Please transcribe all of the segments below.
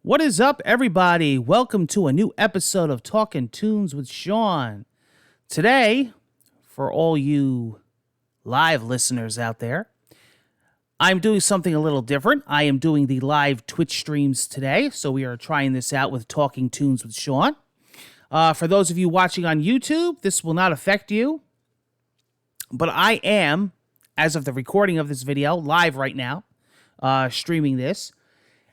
What is up, everybody? Welcome to a new episode of Talking Tunes with Sean. Today, for all you live listeners out there, I'm doing something a little different. I am doing the live Twitch streams today, so we are trying this out with Talking Tunes with Sean. For those of you watching on YouTube, this will not affect you, but I am, as of the recording of this video, live right now, streaming this.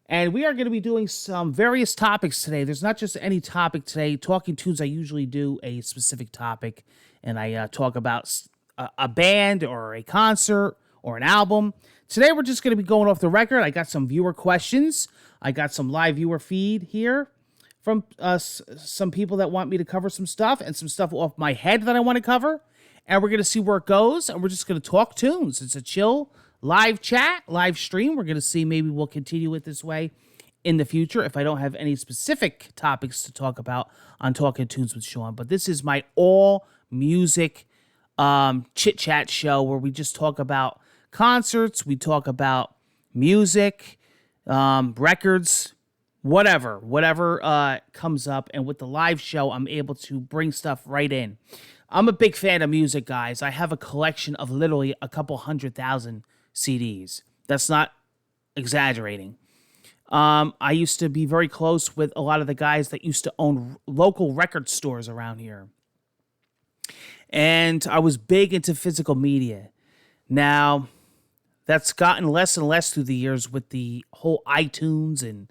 And we are going to be doing some various topics today. There's not just any topic today. Talking Tunes, I usually do a specific topic, and I talk about a band or a concert or an album. Today, we're just going to be going off the record. I got some viewer questions. I got some live viewer feed here from some people that want me to cover some stuff and some stuff off my head that I want to cover. And we're going to see where it goes, and we're just going to talk tunes. It's a chill live chat, live stream. We're going to see, maybe we'll continue it this way in the future if I don't have any specific topics to talk about on Talking Tunes with Sean. But this is my all music chit-chat show where we just talk about concerts, we talk about music, records, whatever comes up. And with the live show, I'm able to bring stuff right in. I'm a big fan of music, guys. I have a collection of literally a couple 100,000 CDs. That's not exaggerating. I used to be very close with a lot of the guys that used to own local record stores around here. And I was big into physical media. Now, that's gotten less and less through the years with the whole iTunes and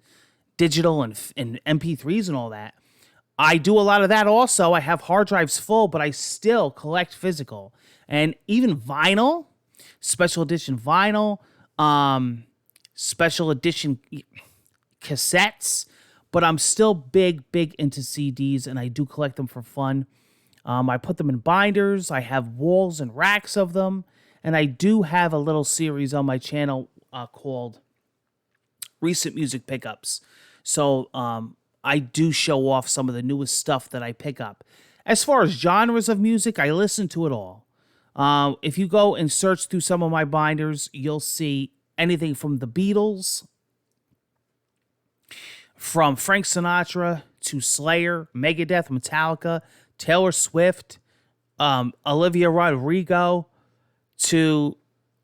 digital and MP3s and all that. I do a lot of that also. I have hard drives full, but I still collect physical. And even vinyl, special edition vinyl, special edition cassettes, but I'm still big into CDs, and I do collect them for fun. I put them in binders. I have walls and racks of them, and I do have a little series on my channel called Recent Music Pickups. So I do show off some of the newest stuff that I pick up. As far as genres of music, I listen to it all. If you go and search through some of my binders, you'll see anything from the Beatles, from Frank Sinatra to Slayer, Megadeth, Metallica, Taylor Swift, Olivia Rodrigo, to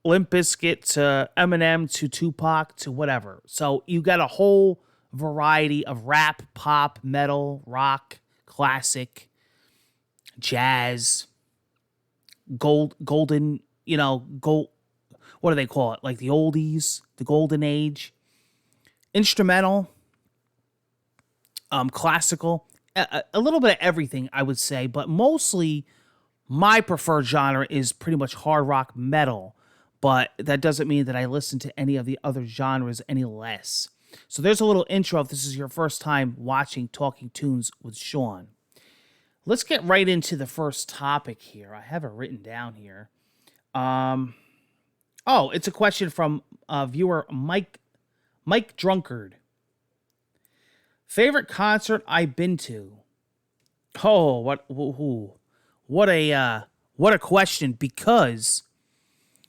Limp Bizkit, to Eminem, to Tupac, to whatever. So you got a whole variety of rap, pop, metal, rock, classic, jazz, golden, what do they call it? Like the oldies, the golden age, instrumental, classical, a little bit of everything, I would say, but mostly my preferred genre is pretty much hard rock metal, but that doesn't mean that I listen to any of the other genres any less. So there's a little intro if this is your first time watching Talking Tunes with Sean. Let's get right into the first topic here. I have it written down here. It's a question from viewer Mike Drunkard. Favorite concert I've been to? Oh, what a question, because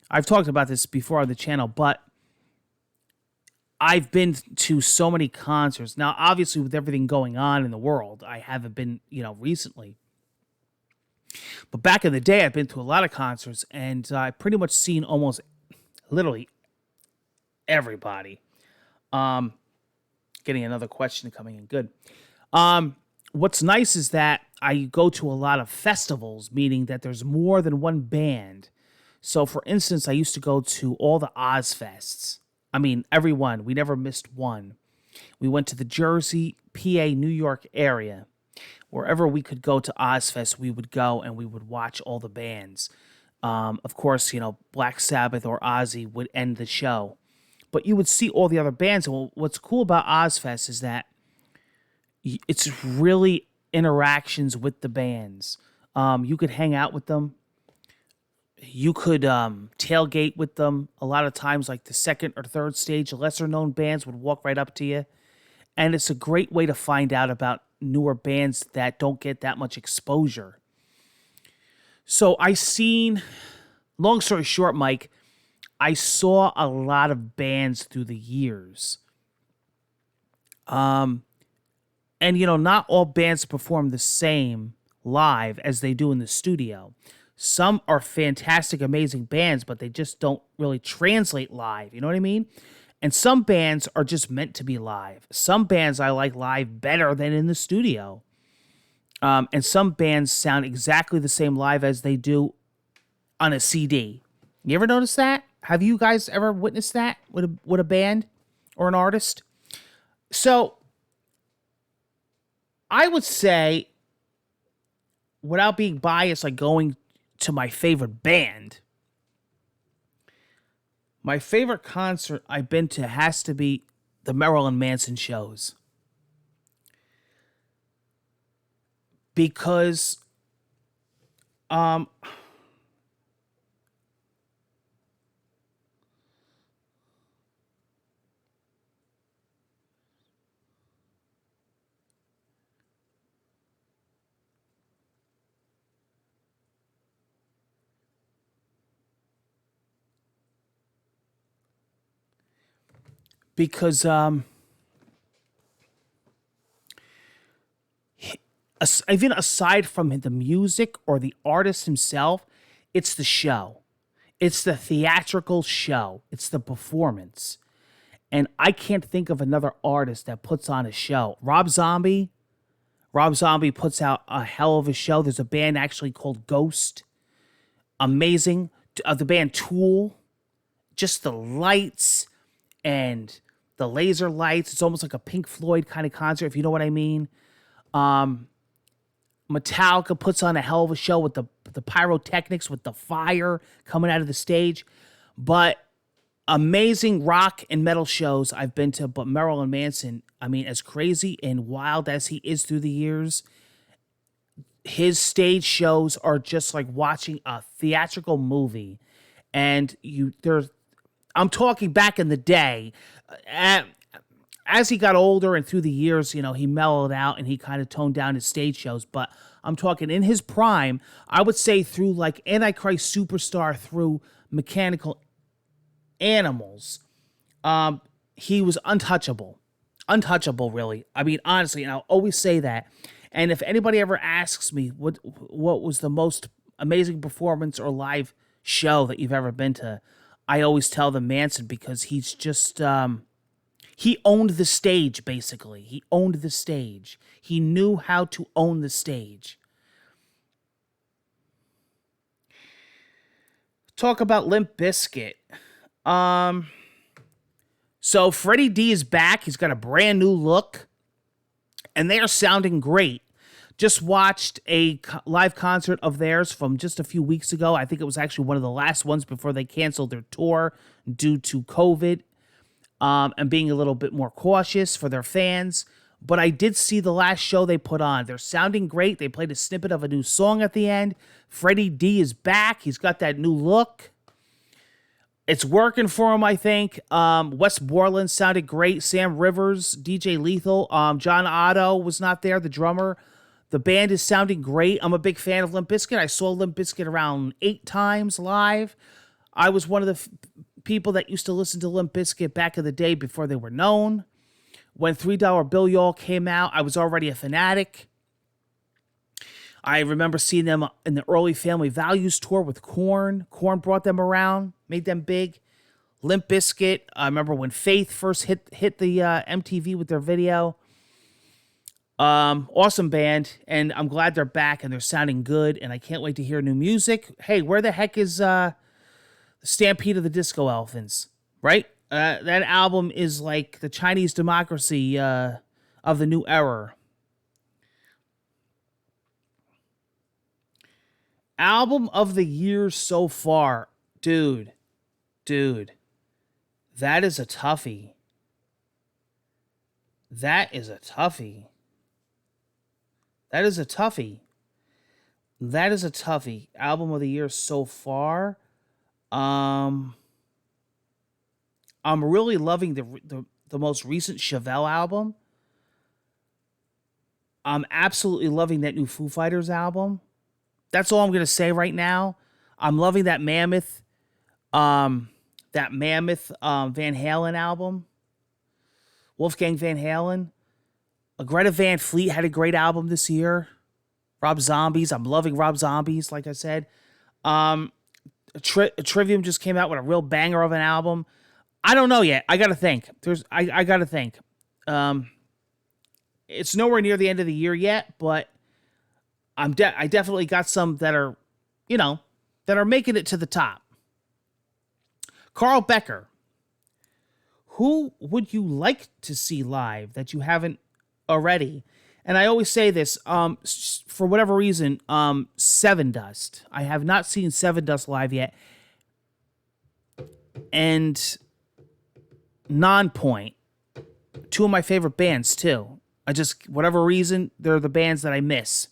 I've talked about this before on the channel, but I've been to so many concerts. Now, obviously, with everything going on in the world, I haven't been, recently. But back in the day, I've been to a lot of concerts, and I've pretty much seen almost, literally, everybody. Getting another question coming in. Good. What's nice is that I go to a lot of festivals, meaning that there's more than one band. So, for instance, I used to go to all the Ozfests. I mean, every one. We never missed one. We went to the Jersey, PA, New York area. Wherever we could go to Ozfest, we would go and we would watch all the bands. Of course, Black Sabbath or Ozzy would end the show. But you would see all the other bands. Well, what's cool about Ozfest is that it's really interactions with the bands. You could hang out with them. You could tailgate with them. A lot of times, like the second or third stage, lesser-known bands would walk right up to you. And it's a great way to find out about newer bands that don't get that much exposure. So long story short, Mike, I saw a lot of bands through the years. Um, and not all bands perform the same live as they do in the studio. Some are fantastic, amazing bands, but they just don't really translate live. You know what I mean? And some bands are just meant to be live. Some bands I like live better than in the studio. And some bands sound exactly the same live as they do on a CD. You ever notice that? Have you guys ever witnessed that with a band or an artist? So I would say, without being biased, like going to my favorite band, my favorite concert I've been to has to be the Marilyn Manson shows. Because um because even aside from the music or the artist himself, it's the show. It's the theatrical show. It's the performance. And I can't think of another artist that puts on a show. Rob Zombie puts out a hell of a show. There's a band actually called Ghost. Amazing. The band Tool. Just the lights and the laser lights. It's almost like a Pink Floyd kind of concert, if you know what I mean. Metallica puts on a hell of a show with the pyrotechnics, with the fire coming out of the stage. But amazing rock and metal shows I've been to. But Marilyn Manson, I mean, as crazy and wild as he is through the years, his stage shows are just like watching a theatrical movie. And I'm talking back in the day. As he got older and through the years, he mellowed out and he kind of toned down his stage shows. But I'm talking in his prime, I would say through like Antichrist Superstar through Mechanical Animals, he was untouchable. Untouchable, really. I mean, honestly, and I'll always say that. And if anybody ever asks me what was the most amazing performance or live show that you've ever been to, I always tell them Manson, because he's just he owned the stage, basically. He owned the stage. He knew how to own the stage. Talk about Limp Bizkit. So Freddie D is back. He's got a brand new look, and they are sounding great. Just watched a live concert of theirs from just a few weeks ago. I think it was actually one of the last ones before they canceled their tour due to COVID. And being a little bit more cautious for their fans. But I did see the last show they put on. They're sounding great. They played a snippet of a new song at the end. Freddie D is back. He's got that new look. It's working for him, I think. Wes Borland sounded great. Sam Rivers, DJ Lethal. John Otto was not there, the drummer. The band is sounding great. I'm a big fan of Limp Bizkit. I saw Limp Bizkit around 8 times live. I was one of the people that used to listen to Limp Bizkit back in the day before they were known. When $3 Bill Y'all came out, I was already a fanatic. I remember seeing them in the early Family Values tour with Korn. Korn brought them around, made them big. Limp Bizkit, I remember when Faith first hit the MTV with their video. Awesome band, and I'm glad they're back and they're sounding good, and I can't wait to hear new music. Hey, where the heck is Stampede of the Disco Elephants, right? That album is like the Chinese Democracy of the new era. Album of the year so far. Dude. That is a toughie. That is a toughie. Album of the year so far. I'm really loving the most recent Chevelle album. I'm absolutely loving that new Foo Fighters album. That's all I'm gonna say right now. I'm loving that Mammoth Van Halen album. Wolfgang Van Halen. Greta Van Fleet had a great album this year. Rob Zombies. I'm loving Rob Zombies, like I said. Trivium just came out with a real banger of an album. I don't know yet. I gotta think. I gotta think. It's nowhere near the end of the year yet, but I definitely got some that are, that are making it to the top. Carl Becker. Who would you like to see live that you haven't already? And I always say this, for whatever reason, Seven Dust. I have not seen Seven Dust live yet. And Nonpoint. Two of my favorite bands, too. Whatever reason, they're the bands that I miss.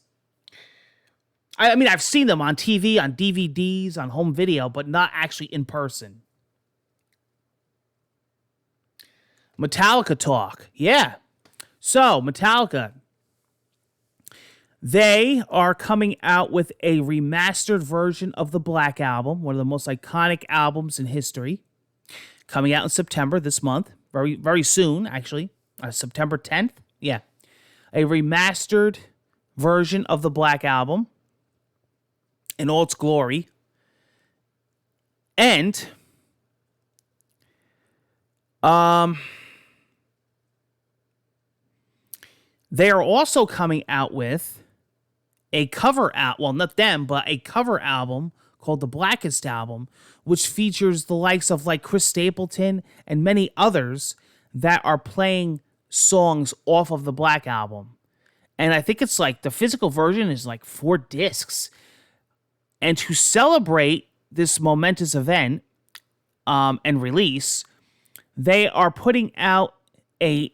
I mean, I've seen them on TV, on DVDs, on home video, but not actually in person. Metallica talk. Yeah. So, Metallica. They are coming out with a remastered version of the Black Album, one of the most iconic albums in history. Coming out in September this month. Very, very soon, actually. September 10th. Yeah. A remastered version of the Black Album in all its glory. And they are also coming out with a cover out, well, not them, but a cover album called The Blackest Album, which features the likes of like Chris Stapleton and many others that are playing songs off of the Black Album. And I think it's like the physical version is like 4 discs. And to celebrate this momentous event and release, they are putting out a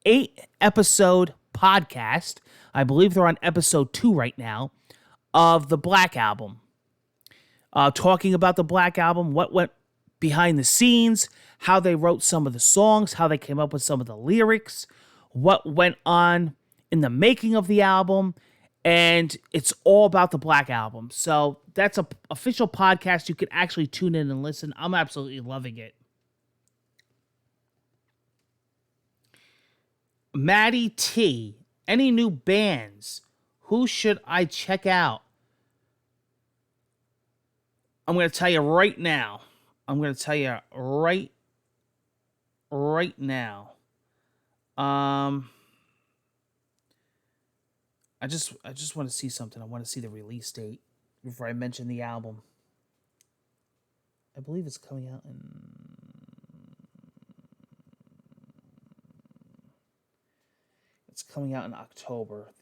8-episode podcast. I believe they're on episode 2 right now of the Black Album. Talking about the Black Album, what went behind the scenes, how they wrote some of the songs, how they came up with some of the lyrics, what went on in the making of the album, and it's all about the Black Album. So that's an official podcast. You can actually tune in and listen. I'm absolutely loving it. Maddie T. Any new bands? Who should I check out? I'm going to tell you right now. Right now. I just want to see something. I want to see the release date before I mention the album. I believe it's coming out in... It's coming out in October.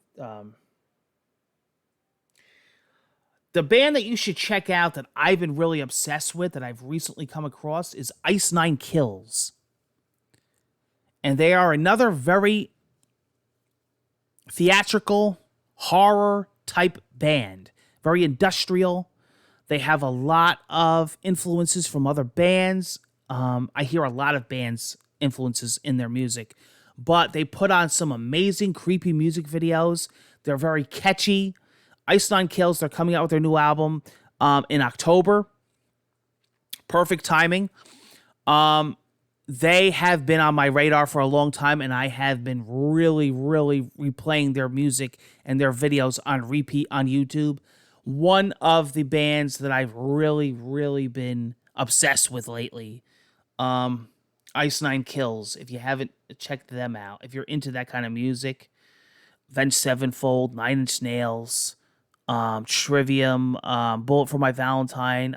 The band that you should check out that I've been really obsessed with, that I've recently come across, is Ice9 Kills. And they are another very theatrical, horror-type band. Very industrial. They have a lot of influences from other bands. I hear a lot of bands' influences in their music. But they put on some amazing, creepy music videos. They're very catchy. Ice9 Kills, they're coming out with their new album in October. Perfect timing. They have been on my radar for a long time, and I have been really, really replaying their music and their videos on repeat on YouTube. One of the bands that I've really, really been obsessed with lately. Ice9 Kills, if you haven't checked them out. If you're into that kind of music. Avenged Sevenfold, 9 Inch Nails, Trivium, Bullet for My Valentine.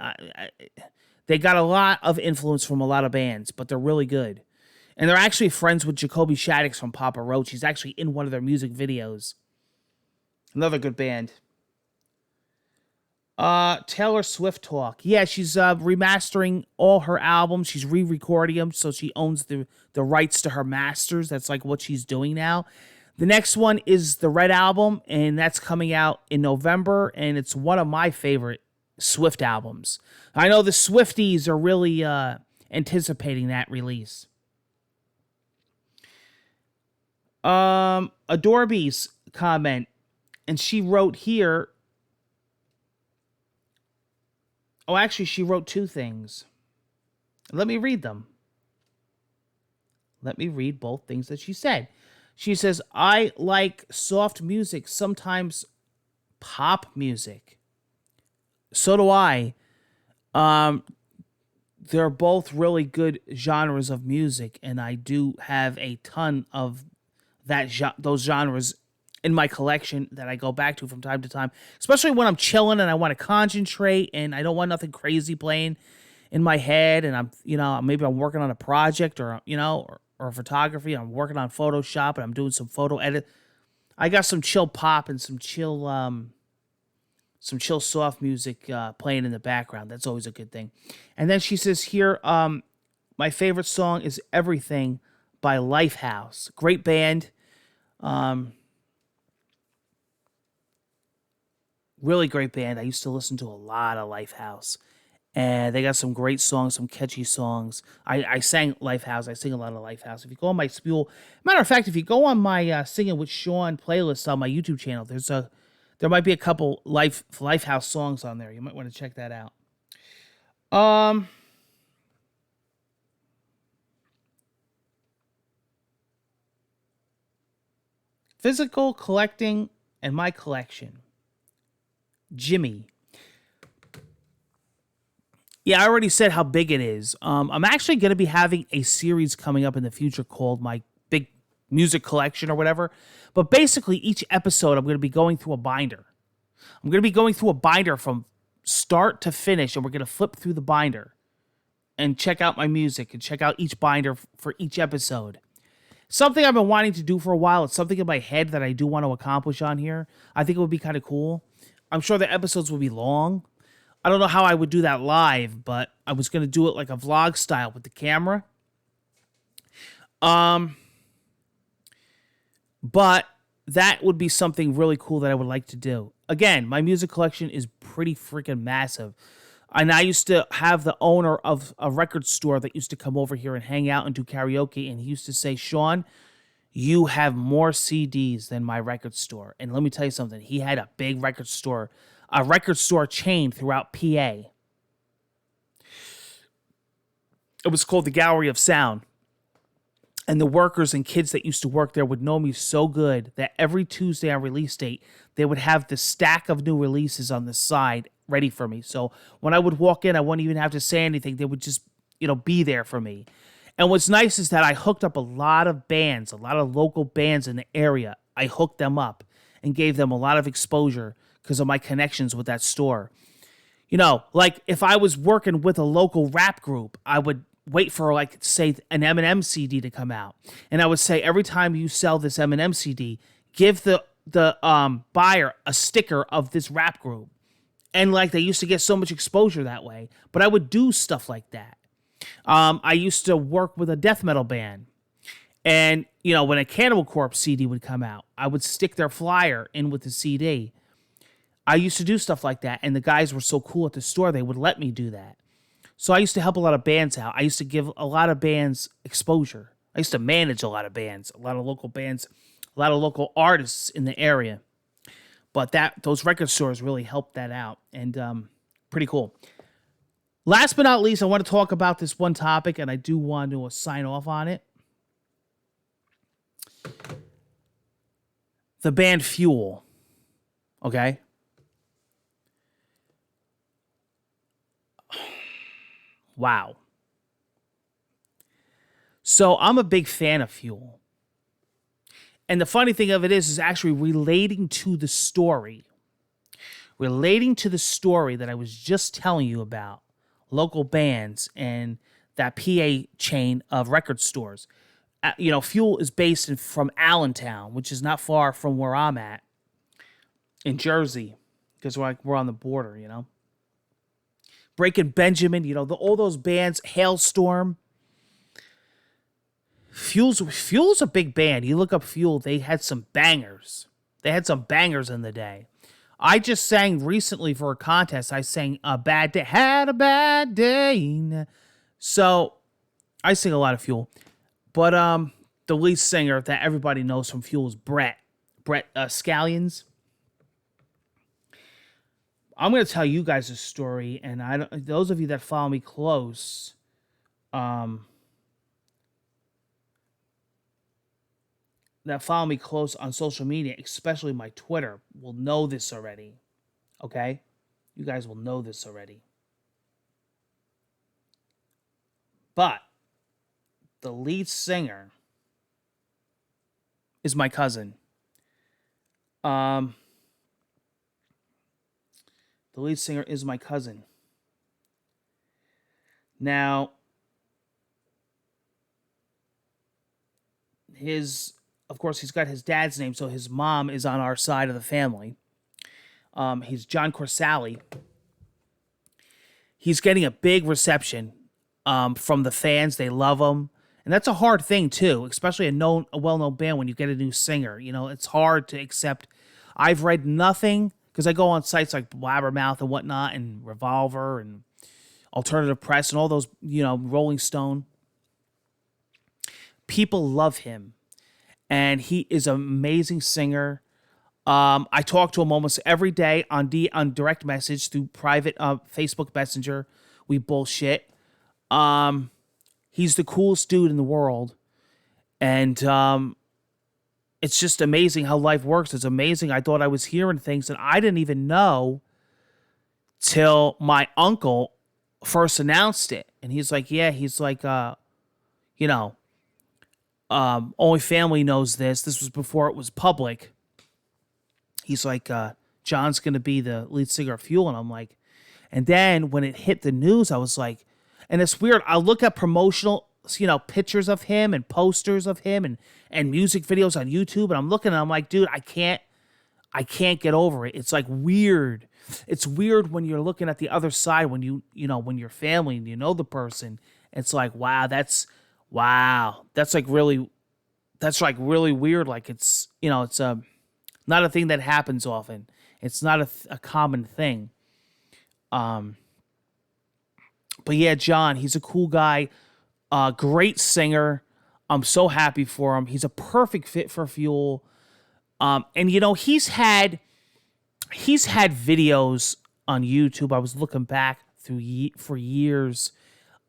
They got a lot of influence from a lot of bands, but they're really good. And they're actually friends with Jacoby Shaddix from Papa Roach. He's actually in one of their music videos. Another good band. Taylor Swift talk. Yeah, she's remastering all her albums. She's re-recording them, so she owns the rights to her masters. That's like what she's doing now. The next one is the Red Album, and that's coming out in November, and it's one of my favorite Swift albums. I know the Swifties are really anticipating that release. Adorbee's comment, and she wrote here... Oh, actually, she wrote 2 things. Let me read them. Let me read both things that she said. She says, I like soft music, sometimes pop music. So do I. Um, they're both really good genres of music, and I do have a ton of those genres in my collection that I go back to from time to time, especially when I'm chilling and I want to concentrate and I don't want nothing crazy playing in my head, and I'm, maybe I'm working on a project, or or photography. I'm working on Photoshop and I'm doing some photo edit. I got some chill pop and some chill soft music playing in the background. That's always a good thing. And then she says here, my favorite song is Everything by Lifehouse. Great band. Um, really great band. I used to listen to a lot of Lifehouse. And they got some great songs, some catchy songs. I sang Lifehouse. I sing a lot of Lifehouse. If you go on my Spule, matter of fact, if you go on my Singing with Sean playlist on my YouTube channel, there might be a couple Lifehouse songs on there. You might want to check that out. Physical collecting and my collection. Jimmy. Yeah, I already said how big it is. I'm actually going to be having a series coming up in the future called My Big Music Collection or whatever. But basically, each episode, I'm going to be going through a binder. I'm going to be going through a binder from start to finish, and we're going to flip through the binder and check out my music and check out each binder for each episode. Something I've been wanting to do for a while. It's something in my head that I do want to accomplish on here. I think it would be kind of cool. I'm sure the episodes will be long. I don't know how I would do that live, but I was going to do it like a vlog style with the camera. But that would be something really cool that I would like to do. Again, my music collection is pretty freaking massive. And I used to have the owner of a record store that used to come over here and hang out and do karaoke. And he used to say, Sean, you have more CDs than my record store. And let me tell you something. He had a big record store chain throughout PA. It was called the Gallery of Sound. And the workers and kids that used to work there would know me so good that every Tuesday on release date, they would have the stack of new releases on the side ready for me. So when I would walk in, I wouldn't even have to say anything. They would just, be there for me. And what's nice is that I hooked up a lot of bands, a lot of local bands in the area. I hooked them up and gave them a lot of exposure because of my connections with that store. Like if I was working with a local rap group, I would wait for, like, say, an Eminem CD to come out. And I would say, every time you sell this Eminem CD, give the buyer a sticker of this rap group. And, like, they used to get so much exposure that way. But I would do stuff like that. I used to work with a death metal band. And, when a Cannibal Corpse CD would come out, I would stick their flyer in with the CD. I used to do stuff like that. And the guys were so cool at the store, they would let me do that. So I used to help a lot of bands out. I used to give a lot of bands exposure. I used to manage a lot of bands, a lot of local bands, a lot of local artists in the area. But those record stores really helped that out, and pretty cool. Last but not least, I want to talk about this one topic, and I do want to sign off on it. The band Fuel, okay? Wow. So I'm a big fan of Fuel. And the funny thing of it is actually relating to the story. Relating to the story that I was just telling you about. Local bands and that PA chain of record stores. Fuel is based from Allentown, which is not far from where I'm at. In Jersey. Because we're on the border, Breaking Benjamin, all those bands, Hailstorm. Fuel's a big band. You look up Fuel, they had some bangers. They had some bangers in the day. I just sang recently for a contest. I sang A Bad Day, Had a Bad Day. So I sing a lot of Fuel. But the lead singer that everybody knows from Fuel is Brett Scallions. I'm going to tell you guys a story, and those of you that follow me close, that follow me close on social media, especially my Twitter, will know this already. Okay? You guys will know this already. But the lead singer is my cousin. The lead singer is my cousin. Now, of course, he's got his dad's name, so his mom is on our side of the family. He's John Corsali. He's getting a big reception from the fans. They love him. And that's a hard thing, too, especially a well-known band when you get a new singer. You know, it's hard to accept. I've read nothing, because I go on sites like Blabbermouth and whatnot, and Revolver, and Alternative Press, and all those, Rolling Stone. People love him. And he is an amazing singer. I talk to him almost every day on direct message through private Facebook Messenger. We bullshit. He's the coolest dude in the world. And it's just amazing how life works. It's amazing. I thought I was hearing things that I didn't even know till my uncle first announced it. And he's like, only family knows this. This was before it was public. He's like, John's going to be the lead singer of Fuel. And I'm like, and then when it hit the news, I was like, and it's weird. I look at promotional, pictures of him and posters of him and music videos on YouTube. And I'm looking and I'm like, dude, I can't get over it. It's like weird. It's weird when you're looking at the other side, when when you're family and you know the person. It's like, that's like really weird. Like it's not a thing that happens often. It's not a common thing. But yeah, John, he's a cool guy. Great singer. I'm so happy for him. He's a perfect fit for Fuel. And he's had videos on YouTube. I was looking back for years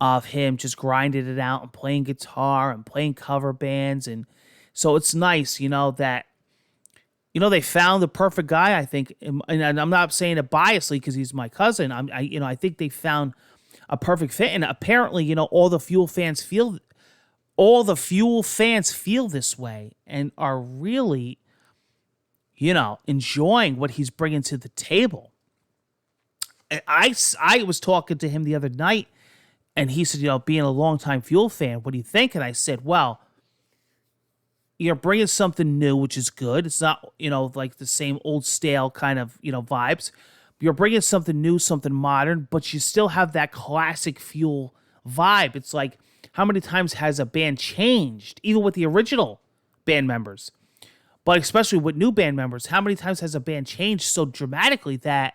of him just grinding it out and playing guitar and playing cover bands. And so it's nice, that they found the perfect guy, I think, and I'm not saying it biasly because he's my cousin. I think they found a perfect fit, and apparently, all the Fuel fans feel this way and are really, enjoying what he's bringing to the table. And I was talking to him the other night, and he said, being a longtime Fuel fan, what do you think? And I said, well, you're bringing something new, which is good. It's not, like the same old stale kind of, vibes. You're bringing something new, something modern, but you still have that classic Fuel vibe. It's like, how many times has a band changed, even with the original band members? But especially with new band members, how many times has a band changed so dramatically that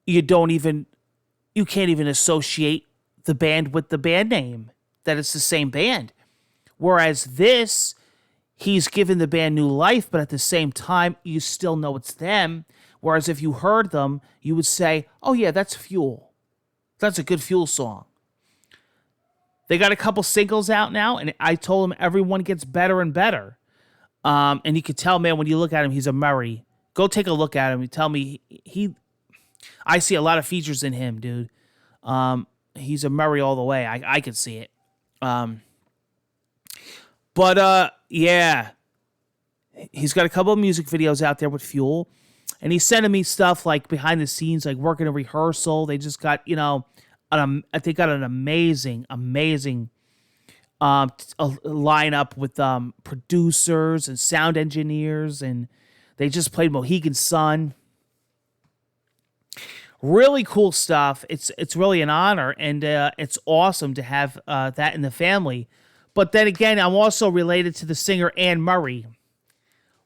you can't even associate the band with the band name, that it's the same band? Whereas this, he's given the band new life, but at the same time, you still know it's them. Whereas if you heard them, you would say, oh yeah, that's Fuel. That's a good Fuel song. They got a couple singles out now, and I told him everyone gets better and better. And you could tell, man, when you look at him, he's a Murray. Go take a look at him and tell me I see a lot of features in him, dude. He's a Murray all the way. I could see it. Yeah, he's got a couple of music videos out there with Fuel, and he's sending me stuff like behind the scenes, like working a rehearsal. They just got, they got an amazing lineup with producers and sound engineers, and they just played Mohegan Sun. Really cool stuff. It's really an honor, and it's awesome to have that in the family. But then again, I'm also related to the singer Anne Murray.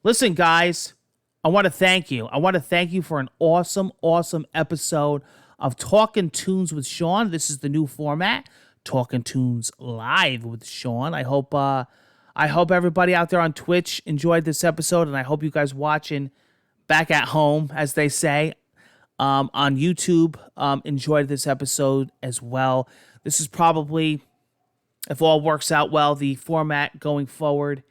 Listen, guys, I want to thank you. I want to thank you for an awesome episode of Talking Tunes with Sean. This is the new format, Talking Tunes Live with Sean. I hope everybody out there on Twitch enjoyed this episode, and I hope you guys watching back at home, as they say, on YouTube, enjoyed this episode as well. This is probably, if all works out well, the format going forward.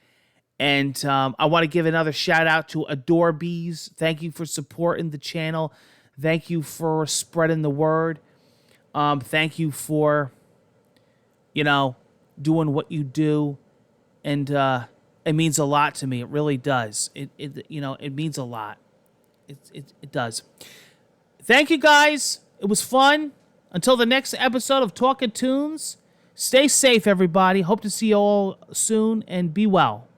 And I want to give another shout out to Adore Bees. Thank you for supporting the channel. Thank you for spreading the word. Thank you for, doing what you do. And it means a lot to me. It really does. It means a lot. It does. Thank you, guys. It was fun. Until the next episode of Talking Tunes, stay safe, everybody. Hope to see you all soon, and be well.